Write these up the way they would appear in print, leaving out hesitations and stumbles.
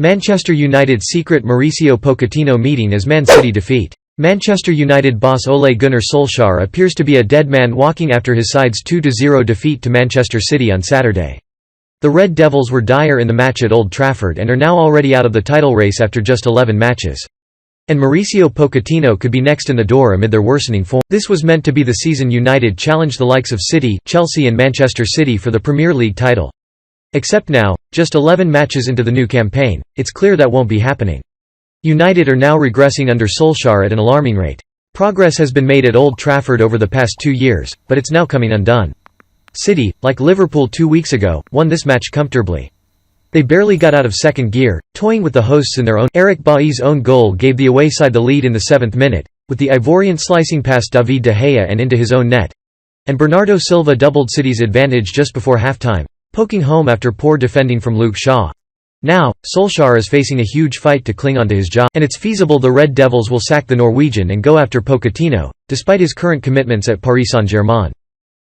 Manchester United secret Mauricio Pochettino meeting as Man City defeat. Manchester United boss Ole Gunnar Solskjaer appears to be a dead man walking after his side's 2-0 defeat to Manchester City on Saturday. The Red Devils were dire in the match at Old Trafford and are now already out of the title race after just 11 matches. And Mauricio Pochettino could be next in the door amid their worsening form. This was meant to be the season United challenged the likes of City, Chelsea and Manchester City for the Premier League title. Except now, just 11 matches into the new campaign, it's clear that won't be happening. United are now regressing under Solskjaer at an alarming rate. Progress has been made at Old Trafford over the past 2 years, but it's now coming undone. City, like Liverpool 2 weeks ago, won this match comfortably. They barely got out of second gear, toying with the hosts in their own. Eric Bailly's own goal gave the away side the lead in the 7th minute, with the Ivorian slicing past David De Gea and into his own net. And Bernardo Silva doubled City's advantage just before halftime, poking home after poor defending from Luke Shaw. Now, Solskjaer is facing a huge fight to cling onto his job, and it's feasible the Red Devils will sack the Norwegian and go after Pochettino, despite his current commitments at Paris Saint-Germain.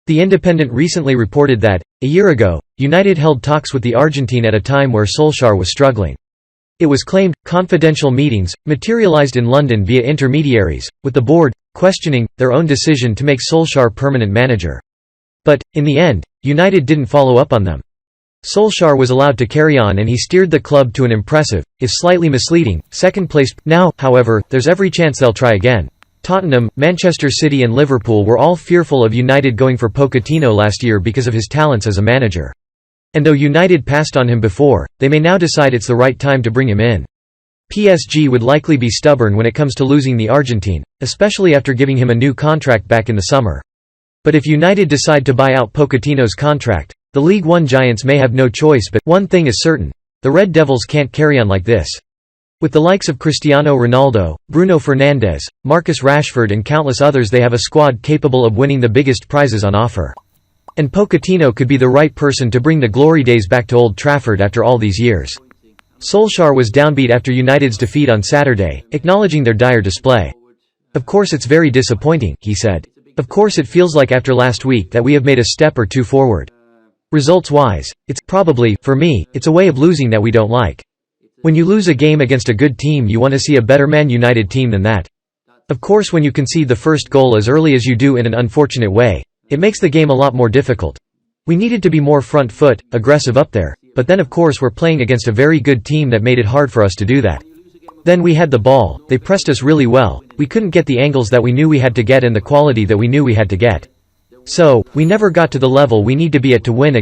The Independent recently reported that, a year ago, United held talks with the Argentine at a time where Solskjaer was struggling. It was claimed, confidential meetings, materialized in London via intermediaries, with the board, questioning, their own decision to make Solskjaer permanent manager. But, in the end, United didn't follow up on them. Solskjaer was allowed to carry on and he steered the club to an impressive, if slightly misleading, second place. Now, however, there's every chance they'll try again. Tottenham, Manchester City and Liverpool were all fearful of United going for Pochettino last year because of his talents as a manager. And though United passed on him before, they may now decide it's the right time to bring him in. PSG would likely be stubborn when it comes to losing the Argentine, especially after giving him a new contract back in the summer. But if United decide to buy out Pochettino's contract, the League One giants may have no choice, but one thing is certain: the Red Devils can't carry on like this. With the likes of Cristiano Ronaldo, Bruno Fernandes, Marcus Rashford and countless others, they have a squad capable of winning the biggest prizes on offer. And Pochettino could be the right person to bring the glory days back to Old Trafford after all these years. Solskjaer was downbeat after United's defeat on Saturday, acknowledging their dire display. "Of course it's very disappointing," he said. "Of course it feels like after last week that we have made a step or two forward. Results-wise, it's probably, for me, it's a way of losing that we don't like. When you lose a game against a good team, you want to see a better Man United team than that. Of course when you concede the first goal as early as you do in an unfortunate way, it makes the game a lot more difficult. We needed to be more front foot, aggressive up there, but then of course we're playing against a very good team that made it hard for us to do that. Then we had the ball, they pressed us really well, we couldn't get the angles that we knew we had to get and the quality that we knew we had to get. So, we never got to the level we need to be at to win against